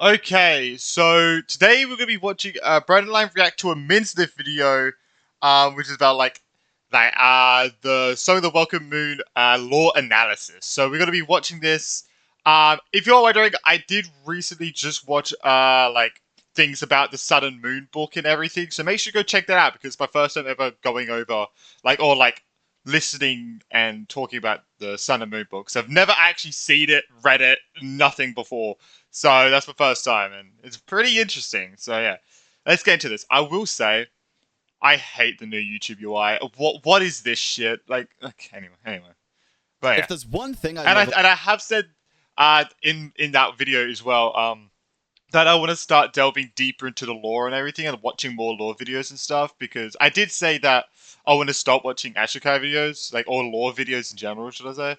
Okay, so today we're gonna be watching Brandon Line react to a Minsliff video, which is about the Song of the Welcome Moon lore analysis. So we're gonna be watching this. If you're wondering, I did recently just watch things about the Sun and Moon book and everything. So make sure you go check that out because it's my first time ever going over listening and talking about the Sun and Moon books. I've never actually seen it, read it, nothing before. So that's my first time, and it's pretty interesting. So yeah, let's get into this. I will say, I hate the new YouTube UI. What is this shit? Like, okay, anyway. But yeah, If there's one thing I have said in that video as well that I want to start delving deeper into the lore and everything and watching more lore videos and stuff because I did say that I want to stop watching Ashokai videos, like or lore videos in general, should I say?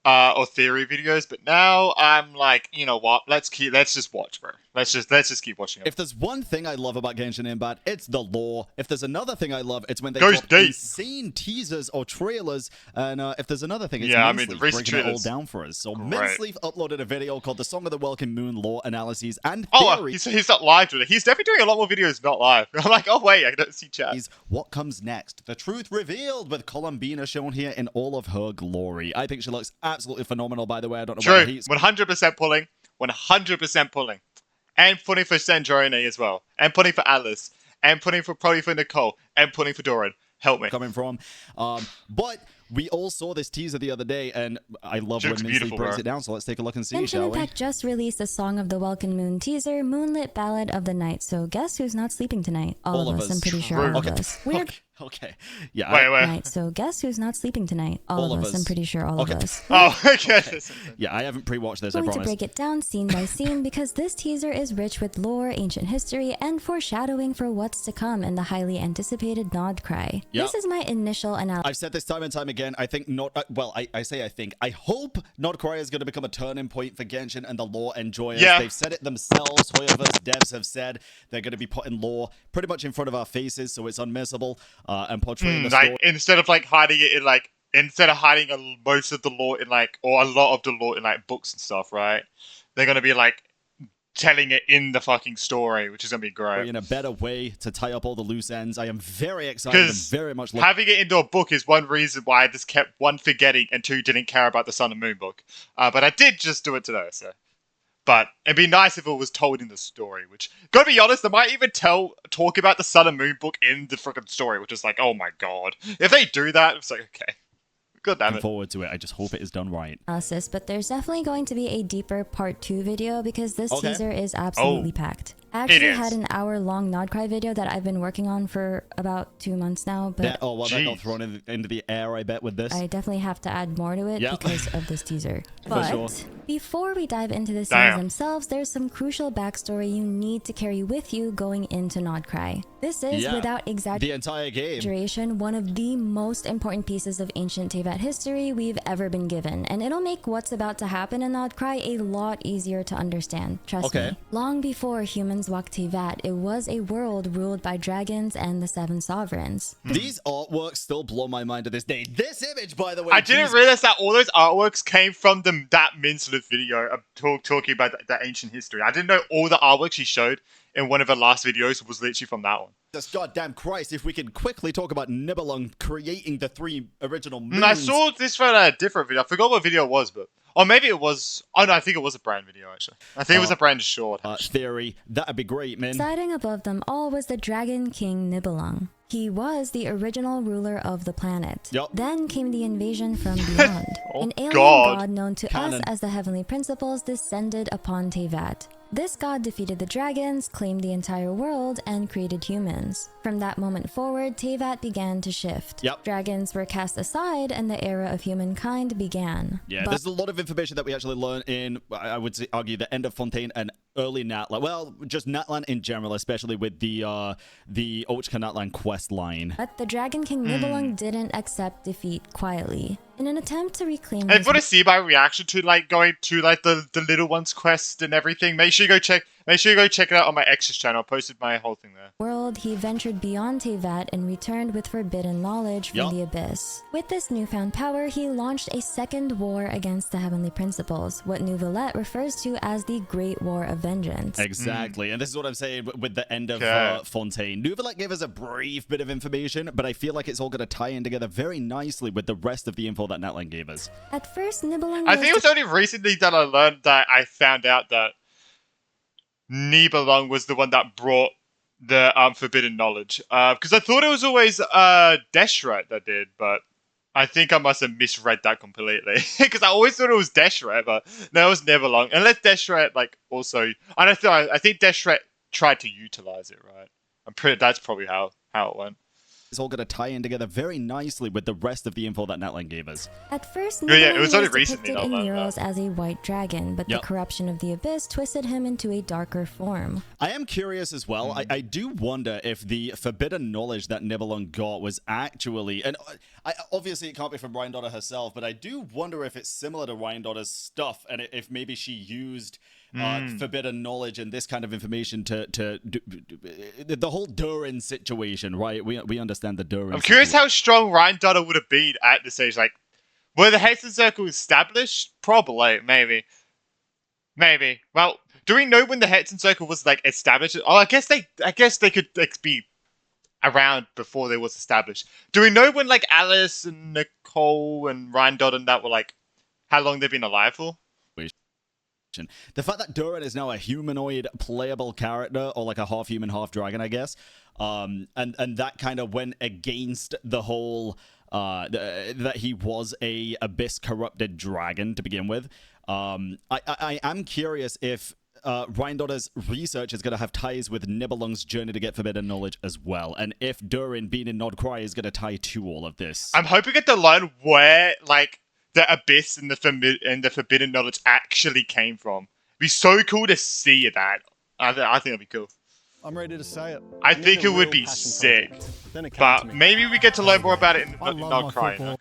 Or theory videos, but now I'm like, you know what? Let's just watch, bro. Let's just keep watching it. If there's one thing I love about Genshin Impact, it's the lore. If there's another thing I love, it's when they drop insane teasers or trailers. And if there's another thing, it's Minsleaf breaking it all down for us. So Minsleaf uploaded a video called "The Song of the Welkin Moon Lore Analyses and Theory." He's not live today. He's definitely doing a lot more videos not live. I'm like, oh wait, I don't see chat. What comes next? The truth revealed with Columbina shown here in all of her glory. I think she looks absolutely phenomenal, by the way. I don't know what he's 100% pulling. 100% pulling. And putting for Sanjorine as well. And putting for Atlas. And putting for probably for Nicole. And putting for Doran. Help me. Coming from. But we all saw this teaser the other day, and I love when Minsleaf breaks it down, so let's take a look and see, shall we? Genshin Impact just released the Song of the Welkin Moon teaser, Moonlit Ballad of the Night. So guess who's not sleeping tonight? All of us. I'm pretty sure all of us. Weird. Okay. Yeah. Wait. Right, so guess who's not sleeping tonight? All of us. I'm pretty sure all of us. Oh, okay. Yeah, I haven't pre-watched this, I'm I going promise. to break it down scene by scene because this teaser is rich with lore, ancient history, and foreshadowing for what's to come in the highly anticipated Nod-Krai. Yep. This is my initial analysis. I've said this time and time again. I think I hope Nod-Krai is going to become a turning point for Genshin and the lore enjoyers. Yeah. They've said it themselves. However's devs have said they're going to be putting lore pretty much in front of our faces, so it's unmissable and portraying instead of hiding it in instead of hiding most of the lore in or a lot of the lore in books and stuff, right? They're gonna be telling it in the fucking story, which is gonna be great. In a better way to tie up all the loose ends. I am very excited and very much having it into a book is one reason why I just kept one forgetting and two didn't care about the Sun and Moon book. But I did just do it today, so. But it'd be nice if it was told in the story, which, gotta be honest, they might even talk about the Sun and Moon book in the freaking story, which is like, oh my god. If they do that, it's like, okay. God damn it. Looking forward to it. I just hope it is done right. But there's definitely going to be a deeper part 2 video because this teaser is absolutely packed. I actually had an hour-long Nod-Krai video that I've been working on for about 2 months now, but that got thrown into the air, I bet, with this. I definitely have to add more to it because of this teaser. But before we dive into the scenes themselves, there's some crucial backstory you need to carry with you going into Nod-Krai. This is, without the entire game, one of the most important pieces of ancient Teyvat history we've ever been given, and it'll make what's about to happen in Nod-Krai a lot easier to understand. Trust me. Long before humans walked Teyvat, it was a world ruled by dragons and the 7 sovereigns. These artworks still blow my mind to this day. This image, by the way, I didn't realize that all those artworks came from that Minsliff video of talking about that ancient history. I didn't know all the artworks she showed in one of her last videos was literally from that one. This goddamn Christ, if we can quickly talk about Nibelung creating the 3 original moons. I saw this from a different video. I forgot what video it was, but... Or maybe it was... Oh, no, I think it was a brand video, actually. I think it was a brand short. Theory. That'd be great, man. Presiding above them all was the Dragon King Nibelung. He was the original ruler of the planet. Then came the invasion from beyond. An alien god known to us as the Heavenly Principles descended upon Teyvat. This god defeated the dragons, claimed the entire world, and created humans. From that moment forward, Teyvat began to shift. Dragons were cast aside, and the era of humankind began. There's a lot of information that we actually learn in, I would argue, the end of Fontaine and early Natlan. Well, just Natlan in general, especially with the Ochka Natlan quest line. But the Dragon King Nibelung didn't accept defeat quietly. In an attempt to reclaim I want to see my reaction to going to the little one's quest and everything. Make sure you go check Make sure you go check it out on my Extras channel. I posted my whole thing there. World, he ventured beyond Teyvat and returned with forbidden knowledge from the Abyss. With this newfound power, he launched a second war against the Heavenly Principles, what Neuvillette refers to as the Great War of Vengeance. Exactly, and this is what I'm saying with the end of Fontaine. Neuvillette gave us a brief bit of information, but I feel like it's all going to tie in together very nicely with the rest of the info that Natlan gave us. At first, Nibelung I think it was only recently that I learned that I found out that Nibelung was the one that brought the forbidden knowledge. Because I thought it was always Deshret that did, but I think I must have misread that completely. Because I always thought it was Deshret, but no, it was Nibelung. Unless Deshret like also, I think Deshret tried to utilize it, right? That's probably how it went. It's all going to tie in together very nicely with the rest of the info that Natlan gave us. At first, it was only recently recently in murals as a white dragon, but the corruption of the Abyss twisted him into a darker form. I am curious as well. I do wonder if the forbidden knowledge that Nibelung got was actually, and obviously it can't be from Ryandotter herself, but I do wonder if it's similar to Ryandotter's stuff, and if maybe she used forbidden knowledge and this kind of information to the whole Durin situation, right? We understand the Durin. I'm curious how strong Ryandotter would have been at this stage. Like, were the Hexen Circle established? Probably, maybe. Well, do we know when the Hexen Circle was like established? Oh, I guess they could like be around before they was established. Do we know when like Alice and Nicole and Ryandotter and that were like how long they've been alive for? The fact that Durin is now a humanoid playable character, or like a half human, half dragon, I guess, and that kind of went against the whole that he was a abyss corrupted dragon to begin with. I am curious if Ryandotter's research is going to have ties with Nibelung's journey to get forbidden knowledge as well, and if Durin being in Nod-Krai is going to tie to all of this. I'm hoping to get to learn where like the abyss and the forbidden knowledge actually came from. It'd be so cool to see that. I think it'd be cool. I'm ready to say it. I think it would be sick. But maybe we get to learn more about it in Nod-Krai.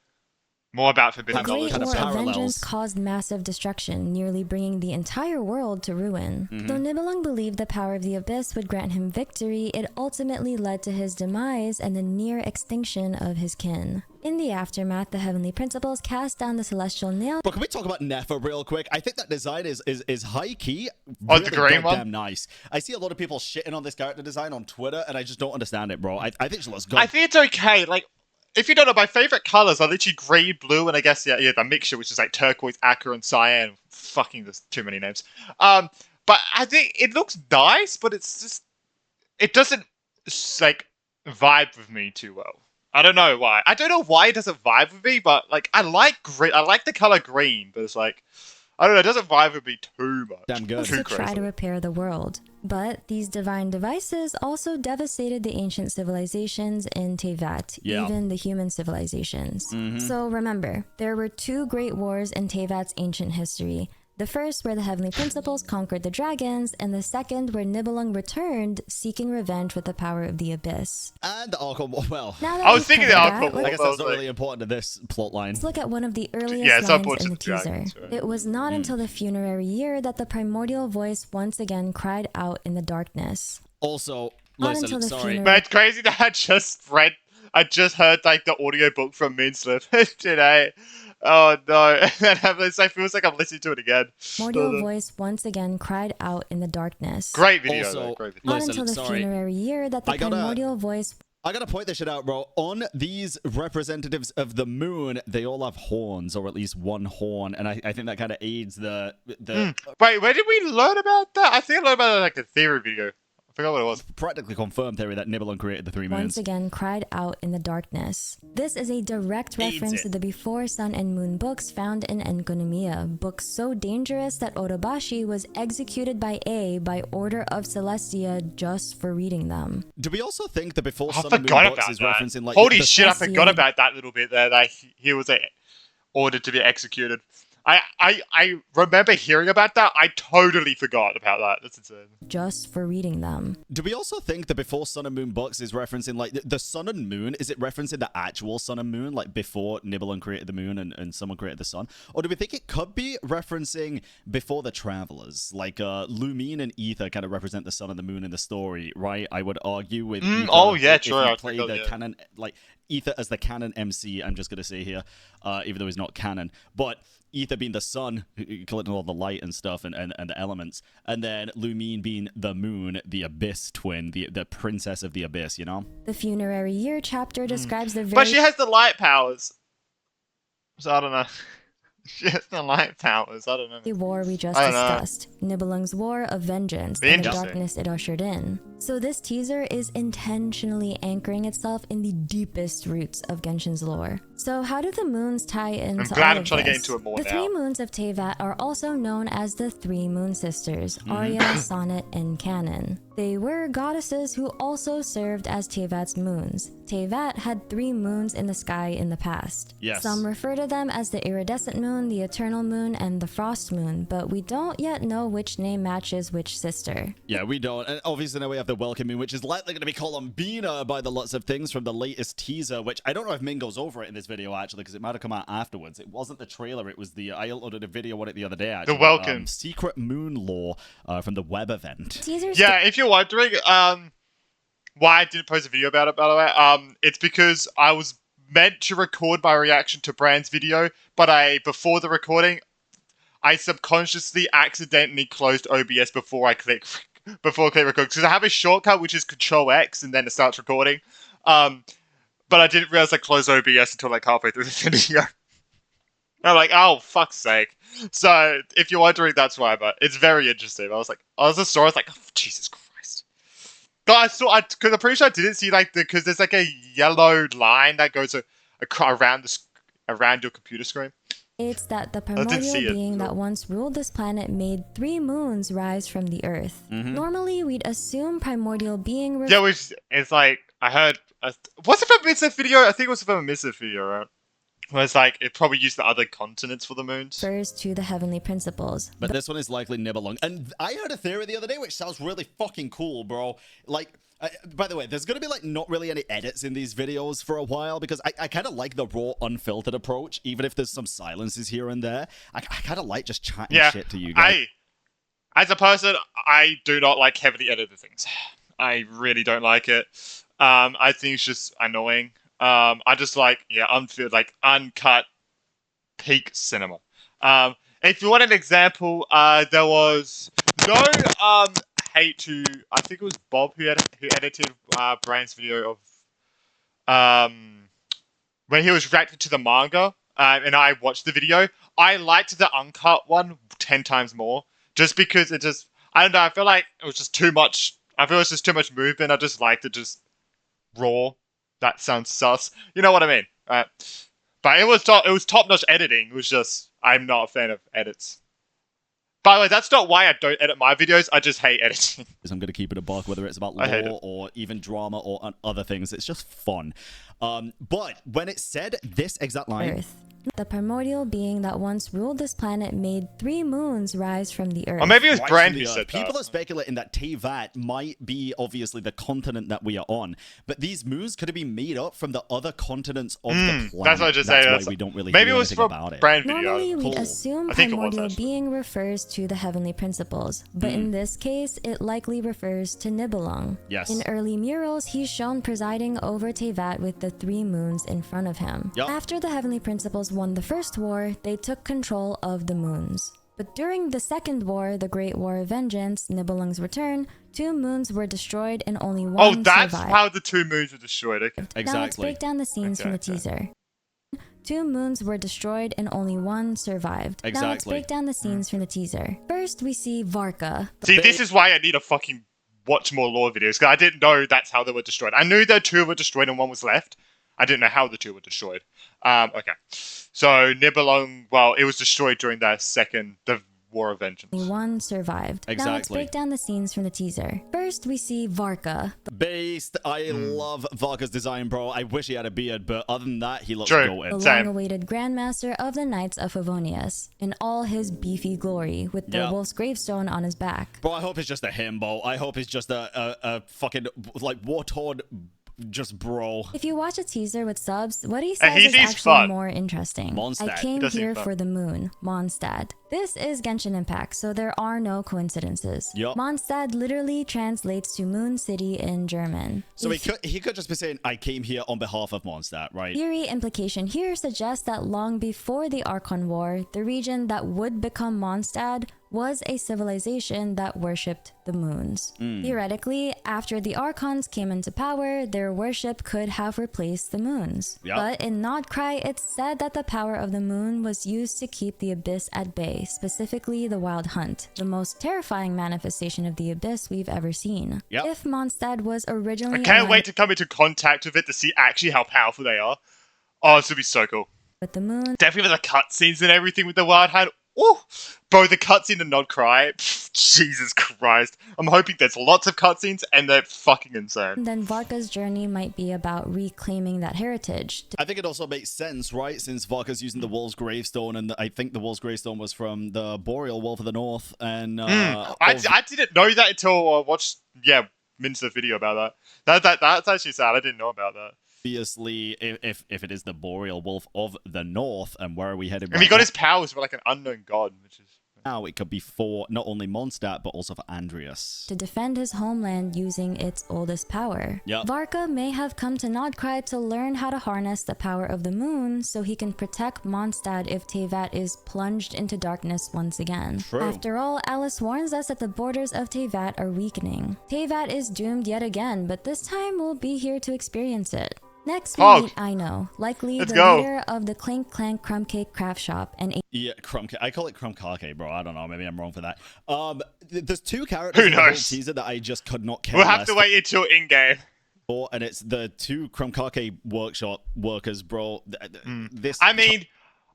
More about forbidden knowledge. The Great War of Vengeance caused massive destruction, nearly bringing the entire world to ruin. Though Nibelung believed the power of the Abyss would grant him victory, it ultimately led to his demise and the near extinction of his kin. In the aftermath, the Heavenly Principles cast down the Celestial Nail. But can we talk about Nefer real quick? I think that design is high-key. Oh, really the green one? Nice. I see a lot of people shitting on this character design on Twitter, and I just don't understand it, bro. I think she looks good. I think it's okay. Like, if you don't know, my favorite colors are literally green, blue, and I guess, yeah, the mixture, which is like turquoise, aqua, and cyan. Fucking, there's too many names. But I think it looks nice, but it's just, it doesn't, like, vibe with me too well. I don't know why. I don't know why it doesn't vibe with me, but, like, I like green. I like the color green, but it's like, I don't know, it doesn't vibe with me too much. Damn good. To try to repair the world. But these divine devices also devastated the ancient civilizations in Teyvat, even the human civilizations. So remember, there were two great wars in Teyvat's ancient history. The first where the Heavenly Principles conquered the dragons, and the second where Nibelung returned, seeking revenge with the power of the Abyss. And the Archon War, well, I was thinking the Archon War. I guess that's not really important to this plotline. Let's look at one of the earliest lines in the teaser. Dragons, right? It was not until the funerary year that the primordial voice once again cried out in the darkness. Also, listen, sorry. Man, it's crazy that I just heard like the audiobook from Moonslip today. Oh no, it feels like I'm listening to it again. Primordial voice once again cried out in the darkness. Great video, also, great video. Not until the funerary year that the primordial voice... I gotta point this shit out, bro. On these representatives of the moon, they all have horns, or at least one horn, and I think that kind of aids the... Wait, where did we learn about that? I think I learned about it in like the theory video. I forgot what it was. Practically confirmed theory that Nibelung created the three moons. Once again cried out in the darkness. This is a direct reference to the Before Sun and Moon books found in Enkonomiya, books so dangerous that Orobashi was executed by by order of Celestia just for reading them. Do we also think the Before Sun and Moon books is referencing like... Holy shit, I forgot about that little bit there, that he was ordered to be executed. I remember hearing about that. I totally forgot about that. That's insane. Just for reading them. Do we also think the Before Sun and Moon books is referencing, like, the Sun and Moon? Is it referencing the actual Sun and Moon, like, before Nibelung created the Moon and someone created the Sun? Or do we think it could be referencing before the Travelers? Like, Lumine and Aether kind of represent the Sun and the Moon in the story, right? I would argue with Aether, oh, yeah, sure. If you play the canon, like, Aether as the canon MC, I'm just going to say here, even though he's not canon. But Aether being the sun, collecting all the light and stuff and the elements, and then Lumine being the moon, the abyss twin, the princess of the abyss, you know? The Funerary Year chapter describes the very... But she has the light powers. So I don't know. She has the light powers. I don't know. The war we just discussed. Nibelung's War of Vengeance and the darkness it ushered in. So this teaser is intentionally anchoring itself in the deepest roots of Genshin's lore. So how do the moons tie into I'm glad all I'm trying of to this? get into it more The now. three moons of Teyvat are also known as the Three Moon Sisters, Arya, Sonnet, and Canon. They were goddesses who also served as Teyvat's moons. Teyvat had 3 moons in the sky in the past. Yes. Some refer to them as the iridescent moon, the eternal moon, and the frost moon, but we don't yet know which name matches which sister. Yeah, we don't. And obviously now we have the Welkin moon, which is likely going to be Columbina by the lots of things from the latest teaser, which I don't know if Min goes over it in this video, actually, because it might have come out afterwards. It wasn't the trailer, it was the... I uploaded a video on it the other day, actually. The Welkin. Secret moon lore from the web event. Yeah, if you're wondering why I didn't post a video about it, by the way, it's because I was meant to record my reaction to Brand's video, but before the recording, I subconsciously accidentally closed OBS before I click record, because I have a shortcut which is Control X and then it starts recording. But I didn't realize I closed OBS until like halfway through the video. I'm like, oh, fuck's sake. So, if you're wondering, that's why, but it's very interesting. I was like, I was like, oh, Jesus Christ. God, because I'm pretty sure I didn't see, like, because there's like a yellow line that goes around your computer screen. It's that the primordial being that once ruled this planet made 3 moons rise from the earth. Normally, we'd assume primordial being... it's like, I heard... was it from a Midseth video? I think it was from a Midseth video, right? Where it's like, it probably used the other continents for the moons. Refers to the heavenly principles. But this one is likely Nibelung. And I heard a theory the other day, which sounds really fucking cool, bro. Like... by the way, there's going to be, like, not really any edits in these videos for a while, because I kind of like the raw, unfiltered approach, even if there's some silences here and there. I kind of like just chatting shit to you guys. As a person, I do not like heavily edited things. I really don't like it. I think it's just annoying. I just like, unfiltered, like, uncut, peak cinema. If you want an example, there was no, hate to, I think it was Bob who edited Brian's video of when he was reacting to the manga, and I watched the video. I liked the uncut one 10 times more, just because it just, I don't know, I feel like it was just too much. I feel it's just too much movement. I just liked it just raw. That sounds sus. You know what I mean, right? But it was top-notch editing. It was just, I'm not a fan of edits. By the way, that's not why I don't edit my videos. I just hate editing. I'm going to keep it a buck, whether it's about lore or even drama or other things. It's just fun. But when it said this exact line... Earth. The primordial being that once ruled this planet made 3 moons rise from the earth. Or maybe it was Brand who said that. People are speculating that Teyvat might be obviously the continent that we are on, but these moons could have been made up from the other continents of the planet. That's what I just say. That's why we don't really hear anything about it. Brand video. Normally, we'd assume primordial being refers to the heavenly principles, but in this case, it likely refers to Nibelung. Yes. In early murals, he's shown presiding over Teyvat with the 3 moons in front of him. Yep. After the heavenly principles won the first war, they took control of the moons. But during the second war, the Great War of Vengeance, Nibelung's return, 2 moons were destroyed and only 1 survived. Oh, that's how the 2 moons were destroyed. Okay. Exactly. Now let's break down the scenes from the teaser. 2 moons were destroyed and only 1 survived. Exactly. Now let's break down the scenes from the teaser. First, we see Varka. See, this is why I need to fucking watch more lore videos, because I didn't know that's how they were destroyed. I knew that 2 were destroyed and 1 was left. I didn't know how the 2 were destroyed. Okay. So, Nibelung, well, it was destroyed during the War of Vengeance. One survived. Exactly. Now let's break down the scenes from the teaser. First, we see Varka. Beast. I love Varka's design, bro. I wish he had a beard, but other than that, he looks golden. The long-awaited Grandmaster of the Knights of Favonius, in all his beefy glory, with the wolf's gravestone on his back. Bro, I hope it's just a himbo. I hope it's just a fucking, like, war-torn just bro. If you watch a teaser with subs, what he says is actually more interesting. Mondstadt. I came here for the moon, Mondstadt. This is Genshin Impact, so there are no coincidences. Yep. Mondstadt literally translates to Moon City in German. So he could just be saying, I came here on behalf of Mondstadt, right? Theory implication here suggests that long before the Archon War, the region that would become Mondstadt was a civilization that worshipped the moons. Theoretically, after the Archons came into power, their worship could have replaced the moons. But in Nod-Krai, it's said that the power of the moon was used to keep the abyss at bay, specifically the Wild Hunt, the most terrifying manifestation of the abyss we've ever seen. If Mondstadt was originally... I can't wait to come into contact with it to see actually how powerful they are. Oh, this would be so cool. With the moon... Definitely with the cutscenes and everything with the Wild Hunt. Ooh, bro, the cutscene in Nod-Krai, Jesus Christ. I'm hoping there's lots of cutscenes and they're fucking insane. Then Varka's journey might be about reclaiming that heritage. I think it also makes sense, right? Since Varka's using the Wolf's Gravestone, and I think the Wolf's Gravestone was from the Boreal Wolf of the North, and... I didn't know that until I watched, Min's video about that. That's actually sad, I didn't know about that. Obviously, if it is the Boreal Wolf of the North, and where are we headed? And he got his powers for like an unknown god, which is... Now it could be for not only Mondstadt, but also for Andreas. To defend his homeland using its oldest power. Varka may have come to Nod-Krai to learn how to harness the power of the moon so he can protect Mondstadt if Teyvat is plunged into darkness once again. True. After all, Alice warns us that the borders of Teyvat are weakening. Teyvat is doomed yet again, but this time we'll be here to experience it. Next, we meet Aino, likely the leader of the Clank Clank Crumb Cake Craft Shop. Crumb Cake. I call it Crumb Cake, bro. I don't know. Maybe I'm wrong for that. There's two characters in the whole teaser that I just could not care. We'll have to wait until in-game. And it's the two Crumb Cake workshop workers, bro.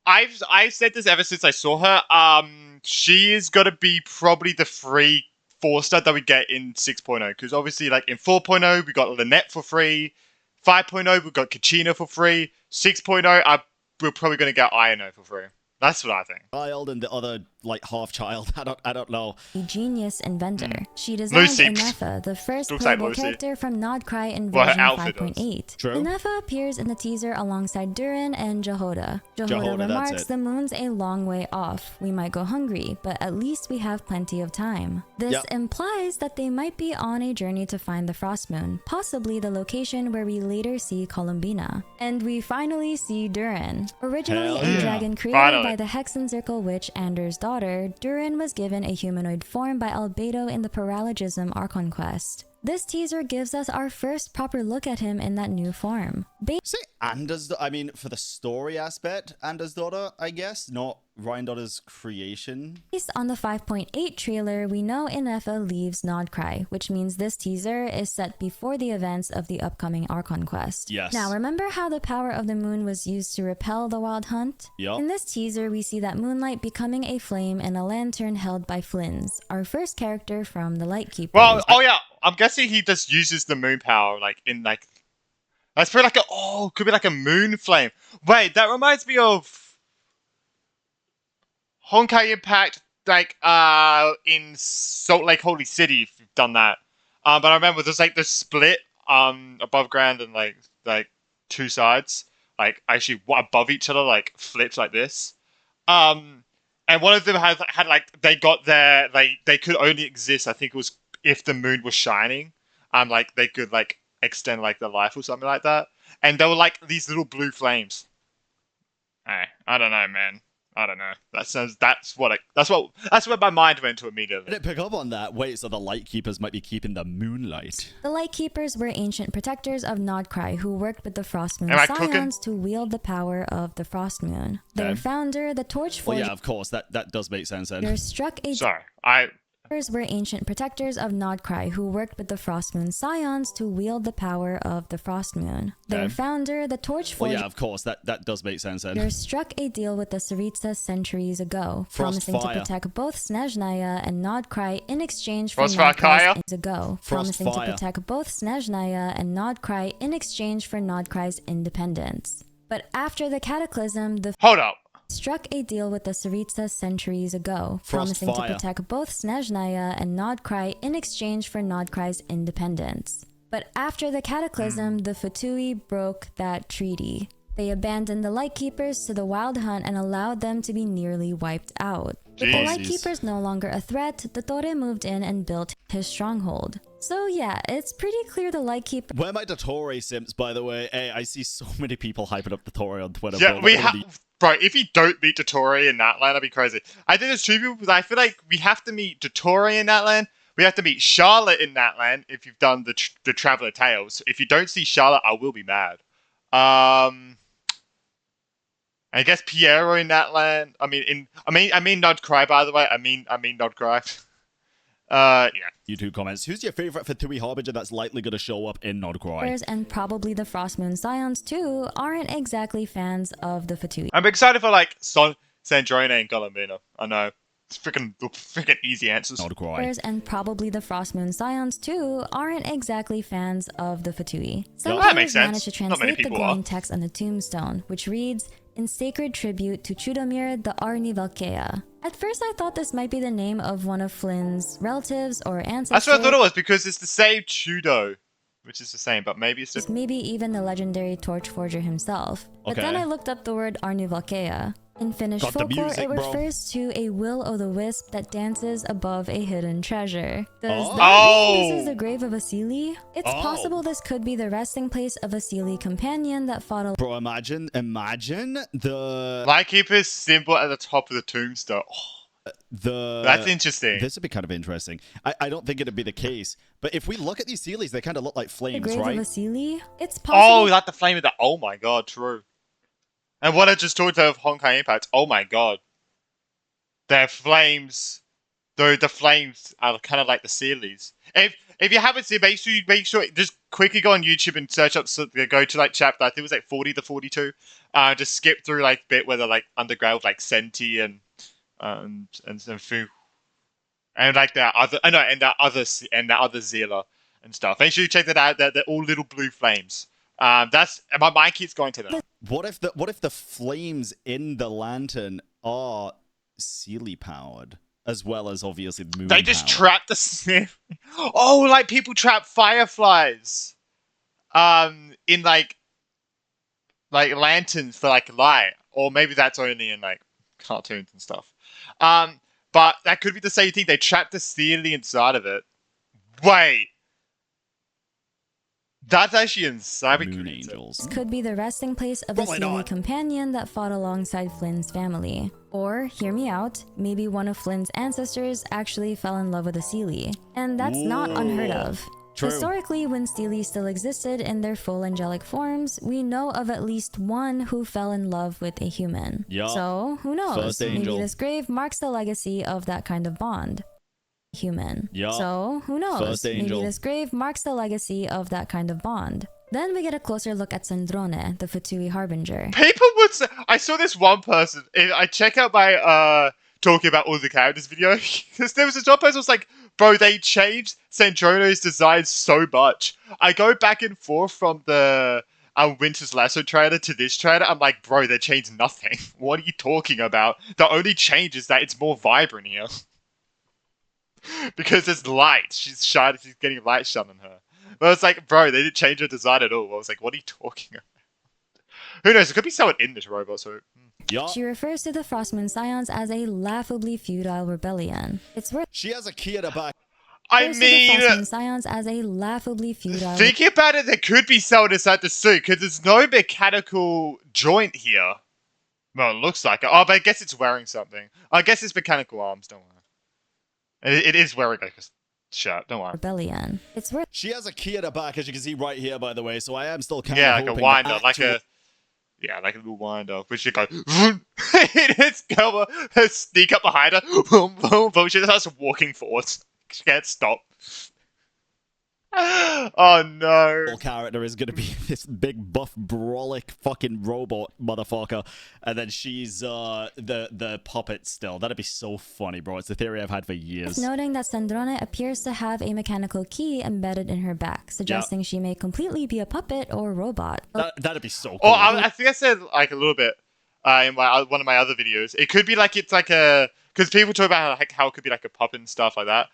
I've said this ever since I saw her. She is gonna be probably the free 4-star that we get in 6.0, because obviously, like in 4.0, we got Lynette for free. 5.0, we've got Kachina for free. 6.0, we're probably going to get Aino for free. That's what I think. Child and the other, like, half-child. I don't know. A genius inventor. She designed Inefa, the first playable character from Nod-Krai in version 5.8. Inefa appears in the teaser alongside Durin and Jehoda. Jehoda remarks the moon's a long way off. We might go hungry, but at least we have plenty of time. This implies that they might be on a journey to find the Frost Moon, possibly the location where we later see Columbina. And we finally see Durin. Originally a dragon created by the Hexenzirkel witch Ander's daughter, Durin was given a humanoid form by Albedo in the Paralogism Archon quest. This teaser gives us our first proper look at him in that new form. For the story aspect, Anders' daughter, I guess, not Ryandaughters' creation. Based on the 5.8 trailer, we know Inefa leaves Nod-Krai, which means this teaser is set before the events of the upcoming Archon quest. Yes. Now, remember how the power of the moon was used to repel the Wild Hunt? Yep. In this teaser, we see that moonlight becoming a flame in a lantern held by Flynn's, our first character from the Lightkeepers. Well, I'm guessing he just uses the moon power, that's pretty could be like a moon flame. Wait, that reminds me of Honkai Impact, in Salt Lake Holy City, if you've done that. But I remember there's the split above ground and like two sides, actually above each other, flipped like this. And one of them had they got their they could only exist, I think it was if the moon was shining. They could extend the life or something like that. And they were these little blue flames. I don't know, man. I don't know. That's what my mind went to immediately. I didn't pick up on that. Wait, so the Lightkeepers might be keeping the moonlight. The Lightkeepers were ancient protectors of Nod-Krai who worked with the Frost Moon Scions to wield the power of the Frost Moon. Their founder, the Torchforger... Well, yeah, of course. That does make sense then. Struck a... Sorry, were ancient protectors of Nod-Krai who worked with the Frost Moon Scions to wield the power of the Frost Moon. Their founder, the Torch Forger... Well, yeah, of course, that does make sense then. ...struck a deal with the Tsaritsa centuries ago, promising to protect both Snezhnaya and Nod-Krai in exchange for Nod-Krai's independence. But after the Cataclysm, the... Hold up. ...struck a deal with the Tsaritsa centuries ago, promising to protect both Snezhnaya and Nod-Krai in exchange for Nod-Krai's independence. But after the Cataclysm, the Fatui broke that treaty. They abandoned the Lightkeepers to the Wild Hunt and allowed them to be nearly wiped out. With the Lightkeepers no longer a threat, the Tore moved in and built his stronghold. So yeah, it's pretty clear the Lightkeeper... Where are my Dottore simps, by the way? Hey, I see so many people hyping up Dottore on Twitter. Yeah, we have... Bro, if you don't meet Dottore in that land, that'd be crazy. I think there's two people, because I feel like we have to meet Dottore in that land. We have to meet Charlotte in that land if you've done the Traveler Tales. If you don't see Charlotte, I will be mad. I guess Piero in that land. I mean Nod-Krai, by the way. I mean Nod-Krai. Yeah. YouTube comments. Who's your favorite Fatui Harbinger that's likely going to show up in Nod-Krai? And probably the Frost Moon Scions too aren't exactly fans of the Fatui. I'm excited for like Sandrone and Golomina. I know. It's freaking easy answers. And probably the Frost Moon Scions too aren't exactly fans of the Fatui. Some that makes sense. managed to translate the glowing text on the tombstone, which reads, "In sacred tribute to Chudomir the Arnivelkea." At first I thought this might be the name of one of Flynn's relatives or ancestors. That's what I thought it was, because it's the same Chudo, which is the same, but maybe it's just... Maybe even the legendary Torch Forger himself. But then I looked up the word Arnivelkea. In Finnish folklore, it refers to a will-o'-the-wisp that dances above a hidden treasure. Does that mean this is the grave of Asili? It's possible this could be the resting place of Asili companion that fought a... Bro, imagine the... Lightkeeper's symbol at the top of the tombstone. That's interesting. This would be kind of interesting. I don't think it'd be the case, but if we look at these Sealies, they kind of look like flames, the grave right? Of Asili? It's possible... Oh, like the flame of the... Oh my god, true. And what I just talked of Honkai Impact, oh my god. Their flames, though the flames are kind of like the Sealies. If you haven't seen, make sure just quickly go on YouTube and search up, go to like chapter, I think it was like 40 to 42. Just skip through like bit where they're like underground with like Senti and Fu. And like that other, and that other Zila and stuff. Make sure you check that out. They're all little blue flames. That's my mind keeps going to that. What if the flames in the lantern are Sealy powered, as well as obviously the moon? They just trap the sniff. Oh, like people trap fireflies. In like lanterns for like light, or maybe that's only in like cartoons and stuff. But that could be the same thing. They trap the Sealy inside of it. Wait. That's actually insane. Moon Angels. This could be the resting place of a Sealy companion that fought alongside Flynn's family. Or, hear me out, maybe one of Flynn's ancestors actually fell in love with a Sealy. And that's not unheard of. True. Historically, when Sealy still existed in their full angelic forms, we know of at least one who fell in love with a human. Yep. So, who knows? Maybe this grave marks the legacy of that kind of bond. Human. Yep. So, who knows? Maybe this grave marks the legacy of that kind of bond. Then we get a closer look at Sandrone, the Fatui Harbinger. People would say... I saw this one person... I check out my talking about all the characters video. Because there was this one person who was like, bro, they changed Sandrone's design so much. I go back and forth from the Winter's Lasso trailer to this trailer. I'm like, bro, they changed nothing. What are you talking about? The only change is that it's more vibrant here. Because there's light. She's getting light shone on her. But it's like, bro, they didn't change her design at all. I was like, what are you talking about? Who knows? It could be someone in this robot, so... She refers to the Frostmoon Scions as a laughably futile rebellion. It's worth... She has a key at her back. I mean... The Frostmoon Scions as a laughably futile... Thinking about it, there could be someone inside the suit, because there's no mechanical joint here. Well, it looks like it. Oh, but I guess it's wearing something. I guess it's mechanical arms, don't worry. It is wearing like a shirt, don't worry. Rebellion. It's worth... She has a key at her back, as you can see right here, by the way, so I am still kind of hoping... Yeah, like a winder, like a... Yeah, like a little wind up. But she go, it's go, sneak up behind her, boom, boom, boom. She just starts walking forwards. She can't stop. Oh no. Character is gonna be this big buff brolic fucking robot motherfucker, and then she's the puppet still. That'd be so funny, bro. It's the theory I've had for years. Noting that Sandrone appears to have a mechanical key embedded in her back, suggesting she may completely be a puppet or robot. That'd be so cool. Oh, I think I said like a little bit in one of my other videos. It could be like it's like a, because people talk about how it could be like a puppet and stuff like that.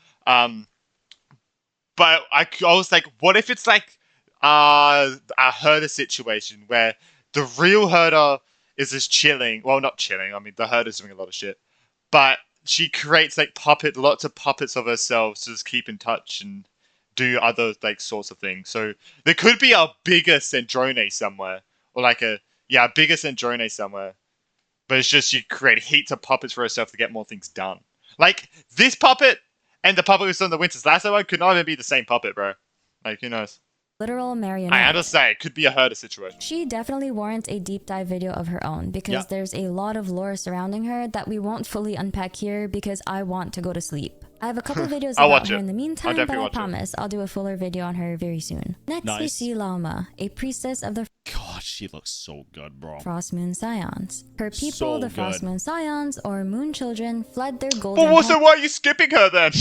But I was like, what if it's like a herder situation where the real herder is just chilling. Well, not chilling. I mean, the herder's doing a lot of shit. But she creates like lots of puppets of herself to just keep in touch and do other like sorts of things. So there could be a bigger Sandrone somewhere. Or like a bigger Sandrone somewhere. But it's just she create heaps of puppets for herself to get more things done. Like this puppet and the puppet who's on the Winter's Lasso one could not even be the same puppet, bro. Like, who knows? Literal marionette. I understand. It could be a herder situation. She definitely warrants a deep dive video of her own because there's a lot of lore surrounding her that we won't fully unpack here because I want to go to sleep. I have a couple videos about her in the meantime, but I promise I'll do a fuller video on her very soon. Next, we see Lauma, a priestess of the... God, she looks so good, bro. Frost Moon Scions. Her people, the Frost Moon Scions, or Moon Children, fled their golden... But so why are you skipping her then?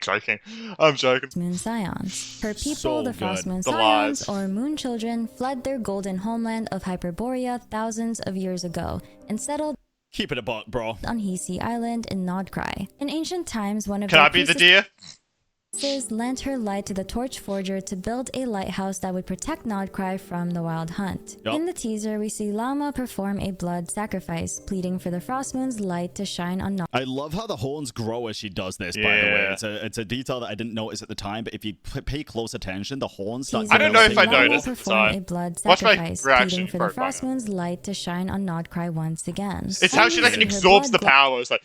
Joking. I'm joking. Moon Scions. Her people, the Frost Moon Scions, or Moon Children, fled their golden homeland of Hyperborea thousands of years ago and settled... Keep it a buck, bro. ...on Hisi Island in Nod-Krai. In ancient times, one of Can I be the deer? Lent her light to the Torch Forger to build a lighthouse that would protect Nod-Krai from the Wild Hunt. In the teaser, we see Lauma perform a blood sacrifice, pleading for the Frost Moon's light to shine on Nod-Krai. I love how the horns grow as she does this, by the way. It's a detail that I didn't notice at the time, but if you pay close attention, the horns start... I don't know if I noticed at the time. A blood sacrifice, pleading for the Frost Moon's light to shine on Nod-Krai once again. It's how she like absorbs the power. It's like...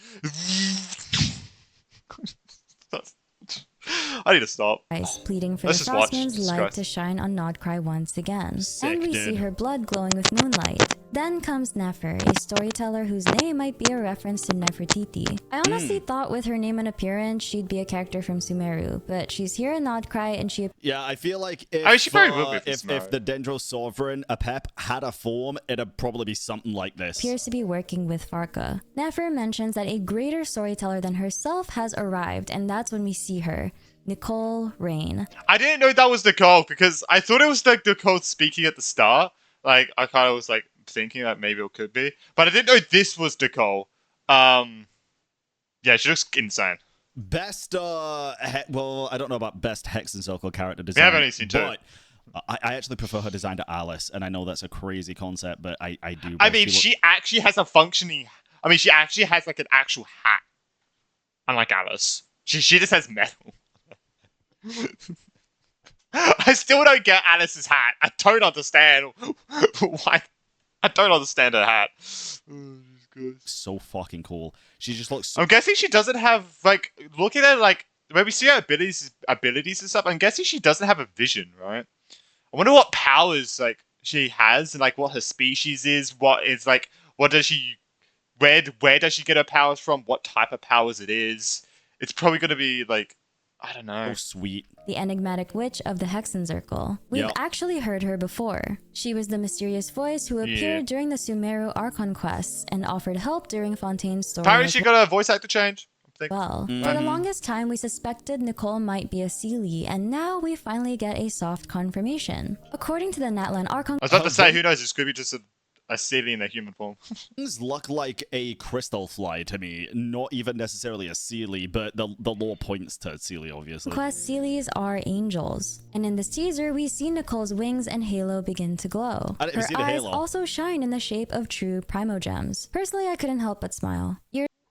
I need to stop. Pleading for the Frost Moon's light to shine on Nod-Krai once again. And we see her blood glowing with moonlight. Then comes Nefer, a storyteller whose name might be a reference to Nefertiti. I honestly thought with her name and appearance, she'd be a character from Sumeru, but she's here in Nod-Krai and she... Yeah, I feel like if, if the Dendro Sovereign, Apep, had a form, it'd probably be something like this. Appears to be working with Farka. Nefer mentions that a greater storyteller than herself has arrived, and that's when we see her. Nicole Rain. I didn't know that was Nicole because I thought it was like Nicole speaking at the start. Like, I kind of was like thinking that maybe it could be, but I didn't know this was Nicole. Yeah, she looks insane. Best, well, I don't know about best Hex and Circle character design. We haven't only seen two. But I actually prefer her design to Alice, and I know that's a crazy concept, but I do. I mean, she actually has a functioning... I mean, she actually has like an actual hat. Unlike Alice. She just has metal. I still don't get Alice's hat. I don't understand why. I don't understand her hat. So fucking cool. She just looks so... I'm guessing she doesn't have, like, looking at, like, when we see her abilities and stuff, I'm guessing she doesn't have a vision, right? I wonder what powers, like, she has, and, like, what her species is, what is, like, what does she... Where does she get her powers from? What type of powers it is? It's probably going to be, like, I don't know. Oh, sweet. The enigmatic witch of the Hexen Circle. We've actually heard her before. She was the mysterious voice who appeared during the Sumeru Archon quests and offered help during Fontaine's story. Apparently she got a voice actor change. Well, for the longest time, we suspected Nicole might be a Seelie, and now we finally get a soft confirmation. According to the Natlan Archon... I was about to say, who knows, it could be just a Seelie in a human form. Things look like a crystal fly to me, not even necessarily a Seelie, but the lore points to Seelie, obviously. Quest Seelies are angels, and in this teaser, we see Nicole's wings and halo begin to glow. I didn't see the eyes halo. Also shine in the shape of true primogems. Personally, I couldn't help but smile.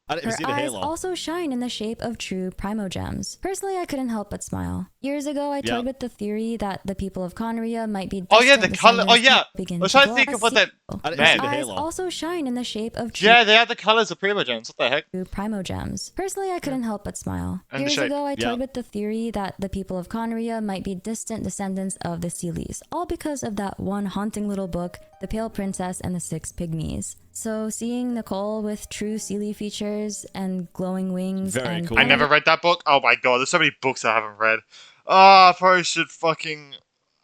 I didn't even see the halo. Her eyes also shine in the shape of true primogems. Personally, I couldn't help but smile. Years ago, I toyed with the theory that the people of Conria might be distant the color. Oh yeah, I was trying to think of what that meant. Her eyes also shine in the shape of true they are the colors of primogems. What the heck? Primogems. Personally, I couldn't help but smile. Years ago, I toyed with the theory that the people of Conria might be distant descendants of the Seelies, all because of that one haunting little book, The Pale Princess and the Six Pygmies. So seeing Nicole with true Seelie features and glowing wings Very cool. I never read that book. Oh my god, there's so many books I haven't read. Oh, I probably should fucking...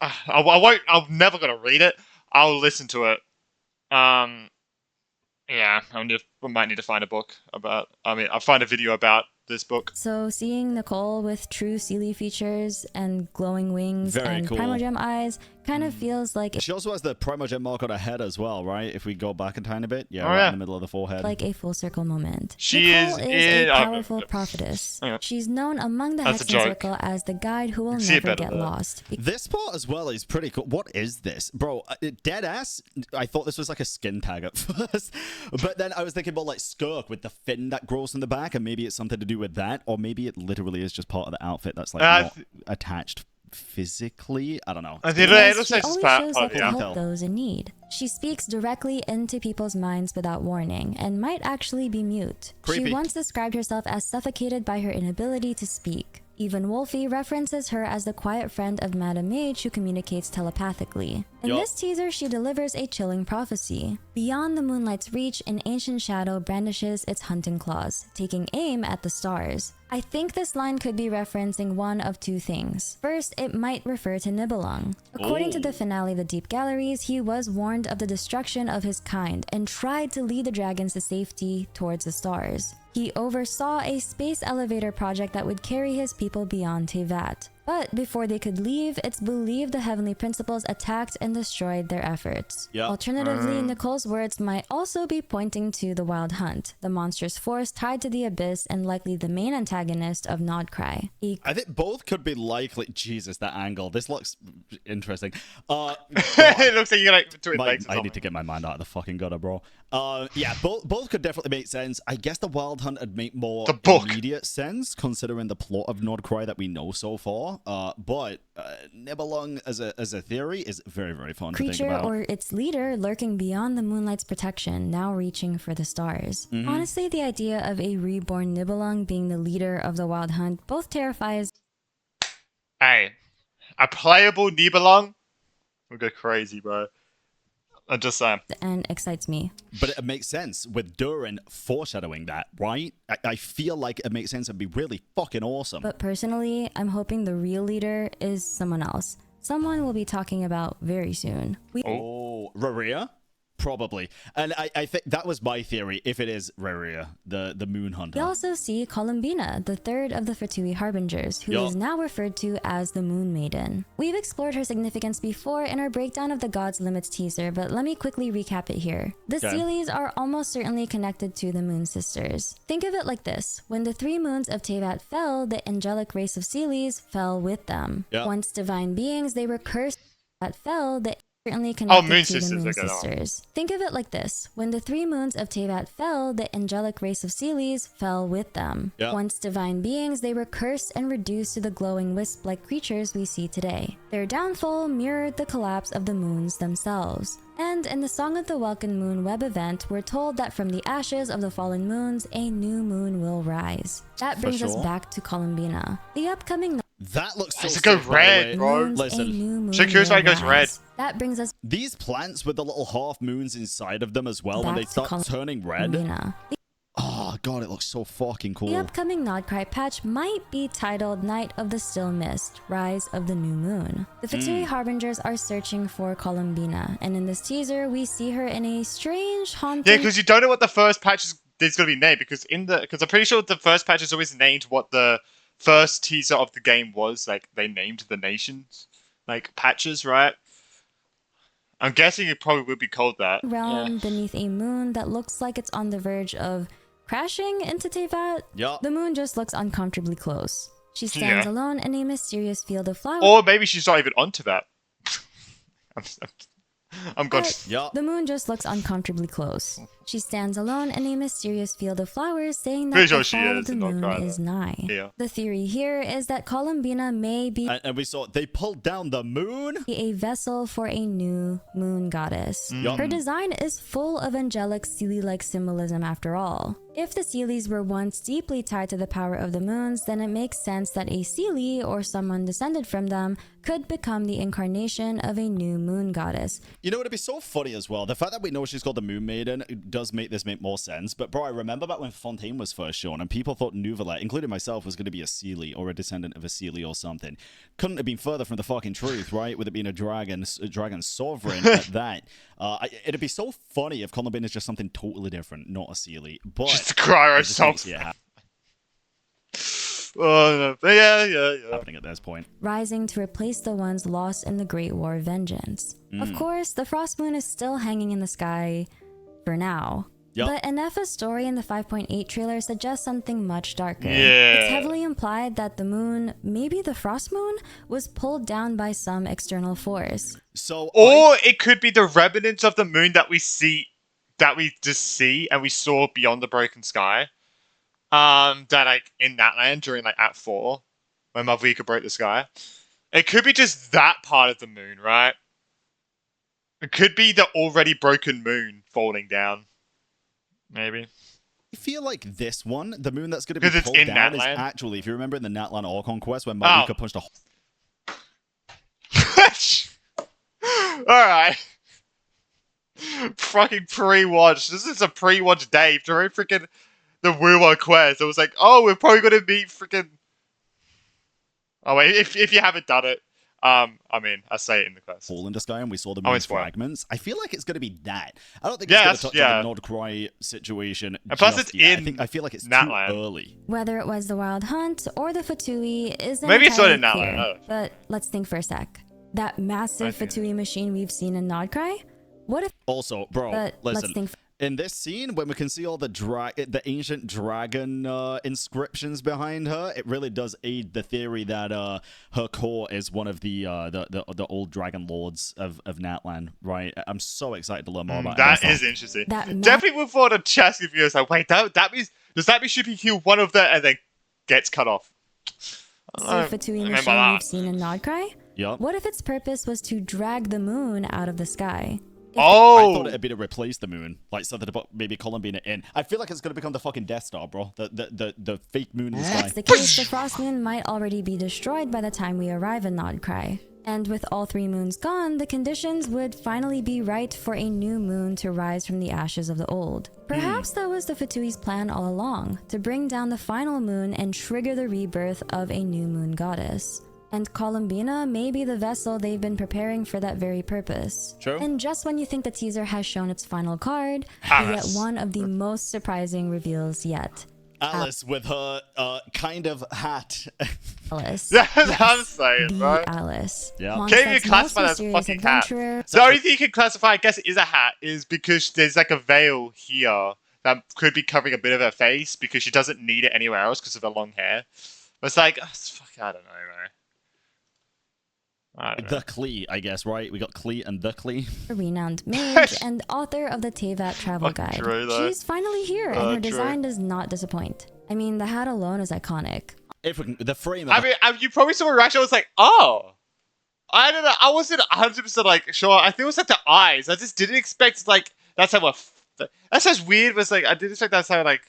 I won't... I'm never gonna read it. I'll listen to it. Yeah, I might need to find a book about... I'll find a video about this book. So seeing Nicole with true Seelie features and glowing wings and primogem eyes kind of feels like... She also has the primogem mark on her head as well, right? If we go back a tiny bit. Yeah, right in the middle of the forehead. Like a full circle moment. Nicole is a powerful prophetess. She's known among the Hexen Circle as the guide who will never get lost. This part as well is pretty cool. What is this? Bro, dead ass, I thought this was like a skin tag at first. But then I was thinking about like Skirk with the fin that grows in the back, and maybe it's something to do with that, or maybe it literally is just part of the outfit that's like not attached physically. I don't know. It looks like always shows up to help those in need. She speaks directly into people's minds without warning, and might actually be mute. Creepy. She once described herself as suffocated by her inability to speak. Even Wolfie references her as the quiet friend of Madame Mage who communicates telepathically. In this teaser, she delivers a chilling prophecy. Beyond the moonlight's reach, an ancient shadow brandishes its hunting claws, taking aim at the stars. I think this line could be referencing one of two things. First, it might refer to Nibelung. According to the finale of the Deep Galleries, he was warned of the destruction of his kind and tried to lead the dragons to safety towards the stars. He oversaw a space elevator project that would carry his people beyond Tevat. But before they could leave, it's believed the Heavenly Principles attacked and destroyed their efforts. Alternatively, Nicole's words might also be pointing to the Wild Hunt, the monstrous force tied to the Abyss and likely the main antagonist of Nod-Krai. I think both could be likely. Jesus, that angle. This looks interesting. It looks like you're like doing legs. I need to get my mind out of the fucking gutter, bro. Yeah, both could definitely make sense. I guess the Wild Hunt would make more immediate sense considering the plot of Nod-Krai that we know so far. But Nibelung as a theory is very, very fun to think about. Or its leader lurking beyond the moonlight's protection, now reaching for the stars. Honestly, the idea of a reborn Nibelung being the leader of the Wild Hunt both terrifies... Hey, a playable Nibelung would go crazy, bro. I'm just saying. And excites me. But it makes sense with Durin foreshadowing that, right? I feel like it makes sense and be really fucking awesome. But personally, I'm hoping the real leader is someone else. Someone we'll be talking about very soon. Raria? Probably. And I think that was my theory, if it is Raria, the moon hunter. We also see Columbina, the third of the Fatui Harbingers, who is now referred to as the Moon Maiden. We've explored her significance before in our breakdown of the God's Limits teaser, but let me quickly recap it here. The Seelies are almost certainly connected to the Moon Sisters. Think of it like this. When the 3 moons of Tevat fell, the angelic race of Seelies fell with them. Once divine beings, they were cursed that fell, the certainly connected to the Moon Sisters. Think of it like this. When the 3 moons of Tevat fell, the angelic race of Seelies fell with them. Once divine beings, they were cursed and reduced to the glowing wisp-like creatures we see today. Their downfall mirrored the collapse of the moons themselves. And in the Song of the Welkin Moon web event, we're told that from the ashes of the fallen moons, a new moon will rise. That brings us back to Columbina. The upcoming... That looks so sick, go red, bro. Listen, Shakira's why it goes red. That brings us... These plants with the little half moons inside of them as well, when they start turning red. Oh god, it looks so fucking cool. The upcoming Nod-Krai patch might be titled Night of the Still Mist, Rise of the New Moon. The Fatui Harbingers are searching for Columbina, and in this teaser, we see her in a strange, haunting... Yeah, because you don't know what the first patch is going to be named, because I'm pretty sure the first patch is always named what the first teaser of the game was. Like, they named the nations, like, patches, right? I'm guessing it probably would be called that. Realm beneath a moon that looks like it's on the verge of crashing into Tevat. The moon just looks uncomfortably close. She stands alone in a mysterious field of flowers. Or maybe she's not even onto that. I'm gone. The moon just looks uncomfortably close. She stands alone in a mysterious field of flowers, saying that the fall of the moon is nigh. Yeah. The theory here is that Columbina may be... And we saw they pulled down the moon? ...a vessel for a new moon goddess. Her design is full of angelic Seelie-like symbolism after all. If the Seelies were once deeply tied to the power of the moons, then it makes sense that a Seelie, or someone descended from them, could become the incarnation of a new moon goddess. You know, it'd be so funny as well. The fact that we know she's called the Moon Maiden does make this make more sense. But bro, I remember back when Fontaine was first shown and people thought Nouvelle, including myself, was going to be a Seelie or a descendant of a Seelie or something. Couldn't have been further from the fucking truth, right? With it being a dragon sovereign at that. It'd be so funny if Columbine is just something totally different, not a Seelie. But just cry herself. Yeah. Happening at this point. Rising to replace the ones lost in the Great War Vengeance. Of course, the Frost Moon is still hanging in the sky for now. Yep. But Enefa's story in the 5.8 trailer suggests something much darker. Yeah. It's heavily implied that the moon, maybe the Frost Moon, was pulled down by some external force. Or it could be the remnants of the moon that we just see and we saw beyond the broken sky. That like in that land during like Act 4, when Malvika broke the sky. It could be just that part of the moon, right? It could be the already broken moon falling down. Maybe. I feel like this one, the moon that's going to be pulled down, is actually, if you remember in the Natlan Orcon quest when Malvika punched a Alright. Fucking pre-watch. This is a pre-watch day during freaking the Wuwa quest. It was like, oh, we're probably going to meet freaking... Oh, wait, if you haven't done it, I mean, I say it in the quest. Fall in the sky and we saw the moon fragments. I feel like it's going to be that. I don't think it's going to touch on the Nod-Krai situation. And plus it's in I feel like it's Natlan. Too early. Whether it was the Wild Hunt or the Fatui isn't maybe it's not in clear, Natlan. But let's think for a sec. That massive Fatui machine we've seen in Nod-Krai? What if... Also, bro, listen. In this scene, when we can see all the ancient dragon inscriptions behind her, it really does aid the theory that her core is one of the old dragon lords of Natlan, right? I'm so excited to learn more about that. That is interesting. Definitely would thought a chest if you was like, wait, that means does that mean she can kill one of them and then gets cut off? Fatui machine we've seen in Nod-Krai? Yep. What if its purpose was to drag the moon out of the sky? I thought it'd be to replace the moon, like something about maybe Columbina in. I feel like it's gonna become the fucking Death Star, bro. The fake moon in the sky. If that's the case, the Frost Moon might already be destroyed by the time we arrive in Nod-Krai. And with all three moons gone, the conditions would finally be right for a new moon to rise from the ashes of the old. Perhaps that was the Fatui's plan all along, to bring down the final moon and trigger the rebirth of a new moon goddess. And Columbina may be the vessel they've been preparing for that very purpose. True. And just when you think the teaser has shown its final card, you get one of the most surprising reveals yet. Alice with her kind of hat. Alice. That's what I'm saying, right? Alice. Yeah. Can't even classify that as a fucking hat. The only thing you can classify, I guess, is a hat, is because there's like a veil here that could be covering a bit of her face because she doesn't need it anywhere else because of her long hair. But it's like, I don't know, man. The Klee, I guess, right? We got Klee and the Klee. A renowned mage and author of the Tevat Travel Guide. She's finally here, and her design does not disappoint. I mean, the hat alone is iconic. If we can, the frame. I mean, you probably saw a reaction. I was like, oh, I don't know. I wasn't 100% like sure. I think it was like the eyes. I just didn't expect like that's how. That sounds weird. But it's like I didn't expect that's how like.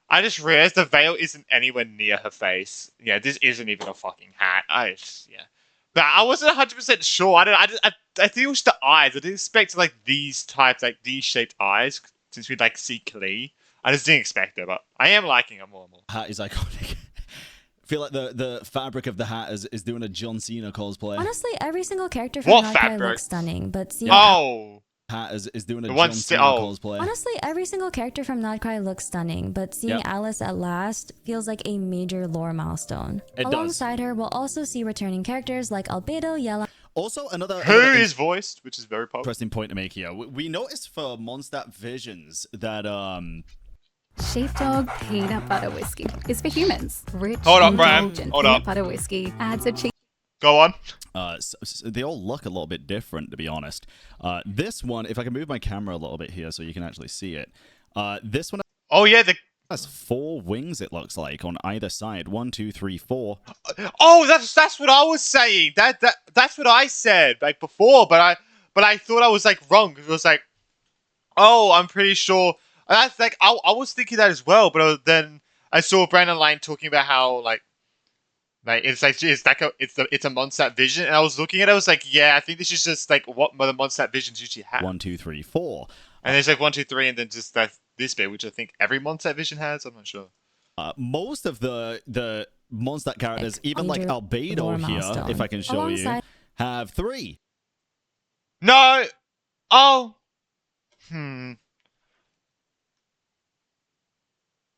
I just realized the veil isn't anywhere near her face. Yeah, this isn't even a fucking hat. But I wasn't 100% sure. I think it was the eyes. I didn't expect like these types, like these shaped eyes, since we like see Klee. I just didn't expect it, but I am liking it more and more. Hat is iconic. I feel like the fabric of the hat is doing a John Cena cosplay. Honestly, every single character from Nod-Krai looks stunning, but seeing hat is doing a John Cena cosplay. Honestly, every single character from Nod-Krai looks stunning, but seeing Alice at last feels like a major lore milestone. Alongside her, we'll also see returning characters like Albedo, Yella. Also, another who is voiced, which is very popular. Interesting point to make here. We noticed for Mondstadt Visions that Sheepdog peanut butter whiskey is for humans. Rich, hold up, Brian. Hold up. Peanut butter whiskey adds a cheese. Go on. So they all look a little bit different, to be honest. This one, if I can move my camera a little bit here so you can actually see it. This one. Oh yeah, has 4 wings. It looks like on either side. 1, 2, 3, 4. Oh, that's what I was saying. That's what I said like before, but I thought I was like wrong. It was like, oh, I'm pretty sure. And that's like I was thinking that as well, but then I saw Brandon Line talking about how like it's a Mondstadt vision, and I was looking at it. I was like, yeah, I think this is just like what the Mondstadt visions usually have. 1, 2, 3, 4. And there's like 1, 2, 3, and then just this bit, which I think every Mondstadt vision has. I'm not sure. Most of the Mondstadt characters, even like Albedo here, if I can show you, have 3. No. Oh.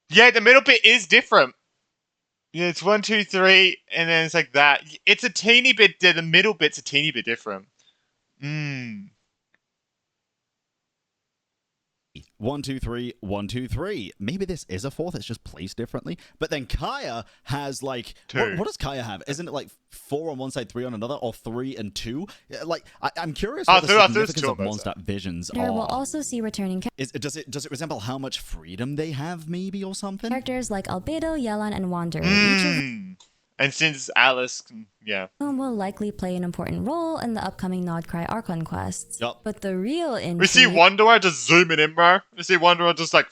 Yeah, the middle bit is different. Yeah, it's 1, 2, 3, and then it's like that. It's a teeny bit. The middle bit's a teeny bit different. 1, 2, 3, 1, 2, 3. Maybe this is a 4th. It's just placed differently. But then Kaya has like 2. What does Kaya have? Isn't it like 4 on one side, 3 on another, or 3 and 2? Like I'm curious what the significance of Mondstadt visions are. We'll also see returning does it resemble how much freedom they have, maybe, or something? Characters like Albedo, Yelan, and Wanderer. And since Alice, yeah, whom will likely play an important role in the upcoming Nod-Krai Archon quests. Yep. But the real intrigue... We see Wanderer just zooming in, bro. We see Wanderer just like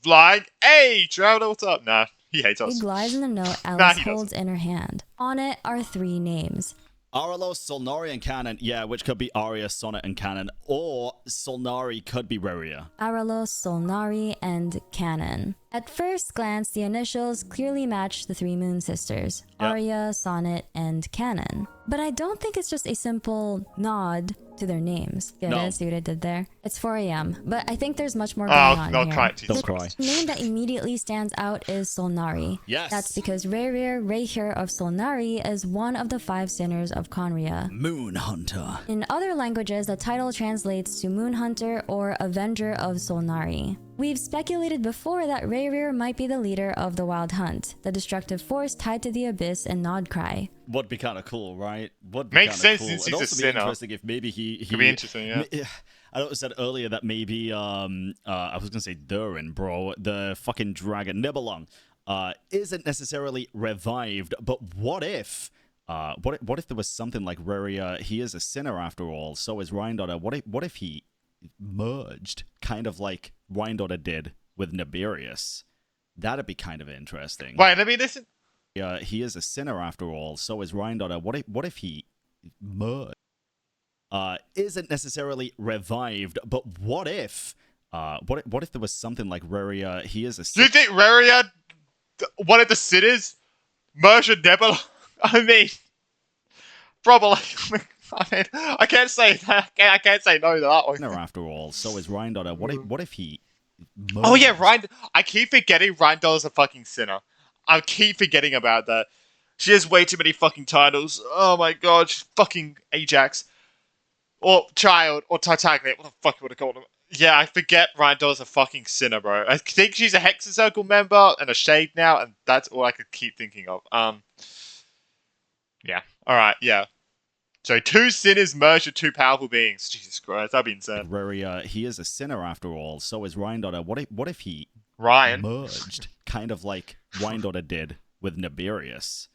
flying. Hey, Traveler, what's up? Nah, he hates us. Big lies in the note Alice holds in her hand. On it are 3 names. Aralos, Solnari, and Canon. Yeah, which could be Aria, Sonnet, and Canon. Or Solnari could be Reria. Aralos, Solnari, and Canon. At first glance, the initials clearly match the 3 Moon Sisters. Yep. Aria, Sonnet, and Canon. But I don't think it's just a simple nod to their names. Get it? See what I did there? It's 4 a.m., but I think there's much more going on here. Don't cry. The name that immediately stands out is Solnari. Yes. That's because Rehir of Solnari is one of the 5 sinners of Conria. Moon Hunter. In other languages, the title translates to Moon Hunter or Avenger of Solnari. We've speculated before that Rehir might be the leader of the Wild Hunt, the destructive force tied to the Abyss and Nod-Krai. Would be kind of cool, right? Would be Makes sense cool. since It'd he's also a be sinner. interesting if maybe he could be interesting, yeah. I know it said earlier that maybe I was gonna say Durin, bro, the fucking dragon Nibelung, isn't necessarily revived, but what if there was something like Reria? He is a sinner after all, so is Rhindaughter. What if he merged, kind of like Rhindaughter did with Niberius? That'd be kind of interesting. Wait, let me listen. He is a sinner after all, so is Rhindaughter. What if he merged? Isn't necessarily revived, but what if there was something like Reria? He is a Do you think Reria, one of the sinners, murdered Nebula? I mean, probably. I mean, I can't say that. I can't say no to that one. Sinner after all, so is Rhindaughter. What if he merged? Oh yeah, I keep forgetting Rhindaughter's a fucking sinner. I keep forgetting about that. She has way too many fucking titles. Oh my god, she's fucking Ajax. Or Child, or Titanic. What the fuck would I call him? Yeah, I forget Rhindaughter's a fucking sinner, bro. I think she's a Hexa Circle member and a Shade now, and that's all I could keep thinking of. Yeah. Alright, yeah. So 2 sinners merged with 2 powerful beings. Jesus Christ, that'd be insane. Reria, he is a sinner after all, so is Rhindaughter. What if he merged, kind of like Rhindaughter did with Niberius?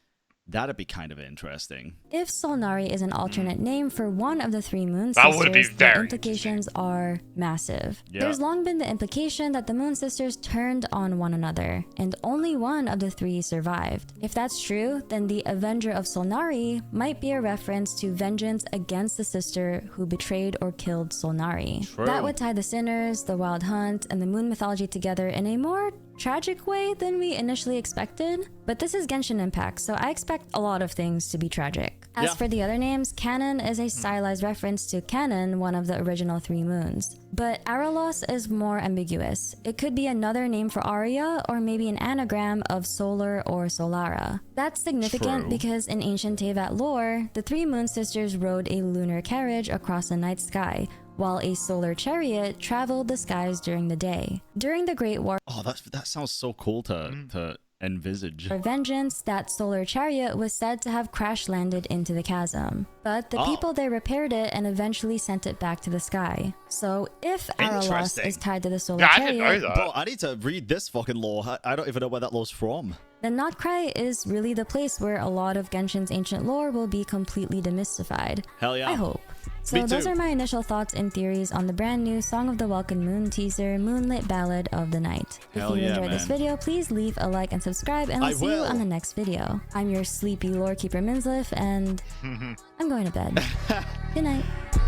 That'd be kind of interesting. If Solnari is an alternate name for one of the 3 Moon Sisters, the implications are massive. Yeah. There's long been the implication that the Moon Sisters turned on one another, and only one of the 3 survived. If that's true, then the Avenger of Solnari might be a reference to vengeance against the sister who betrayed or killed Solnari. True. That would tie the Sinners, the Wild Hunt, and the Moon mythology together in a more tragic way than we initially expected. But this is Genshin Impact, so I expect a lot of things to be tragic. As for the other names, Canon is a stylized reference to Canon, one of the original 3 moons. But Aralos is more ambiguous. It could be another name for Aria, or maybe an anagram of Solar or Solara. That's significant because in ancient Teyvat lore, the 3 Moon Sisters rode a lunar carriage across the night sky, while a solar chariot traveled the skies during the day. During the Great War... Oh, that sounds so cool to envisage. For vengeance, that solar chariot was said to have crash landed into the chasm. But the people there repaired it and eventually sent it back to the sky. So if Aralos is tied to the solar chariot... I didn't know that. Bro, I need to read this fucking lore. I don't even know where that lore's from. Then Nod-Krai is really the place where a lot of Genshin's ancient lore will be completely demystified. Hell yeah. I hope. So those are my initial thoughts and theories on the brand new Song of the Welkin Moon teaser, Moonlit Ballad of the Night. If you enjoyed this video, please leave a like and subscribe, and I'll see you on the next video. I'm your sleepy lore keeper Minslif, and I'm going to bed. Good night.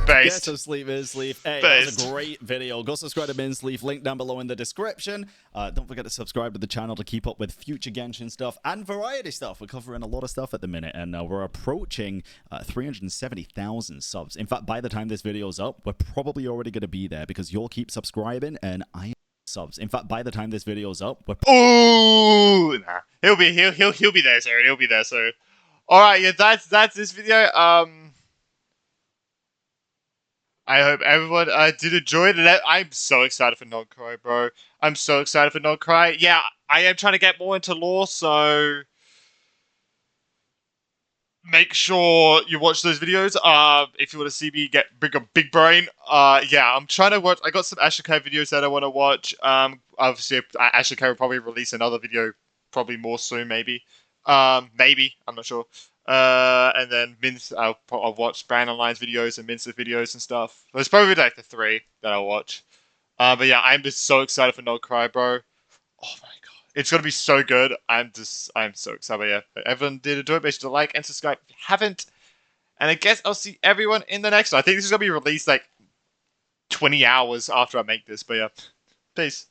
Get some sleep, Minslif. Hey, that was a great video. Go subscribe to Minslif, link down below in the description. Don't forget to subscribe to the channel to keep up with future Genshin stuff and variety stuff. We're covering a lot of stuff at the minute, and we're approaching 370,000 subs. In fact, by the time this video's up, we're probably already going to be there because you'll keep subscribing and I am subs. In fact, by the time this video's up, we're ooh, nah. He'll be there soon. He'll be there soon. All right, yeah, that's this video. I hope everyone did enjoy it. I'm so excited for Nod-Krai, bro. I'm so excited for Nod-Krai. Yeah, I am trying to get more into lore, so make sure you watch those videos. If you want to see me get big brain. Yeah, I'm trying to watch. I got some Ashokai videos that I want to watch. Obviously, Ashokai will probably release another video, probably more soon, maybe. Maybe, I'm not sure. And then I'll watch Brand Online's videos and Mince's videos and stuff. There's probably like the 3 that I'll watch. But yeah, I'm just so excited for Nod-Krai, bro. Oh my god. It's gonna be so good. I'm so excited. But yeah, if everyone did enjoy it, make sure to like and subscribe if you haven't. And I guess I'll see everyone in the next one. I think this is gonna be released like 20 hours after I make this. But yeah, peace.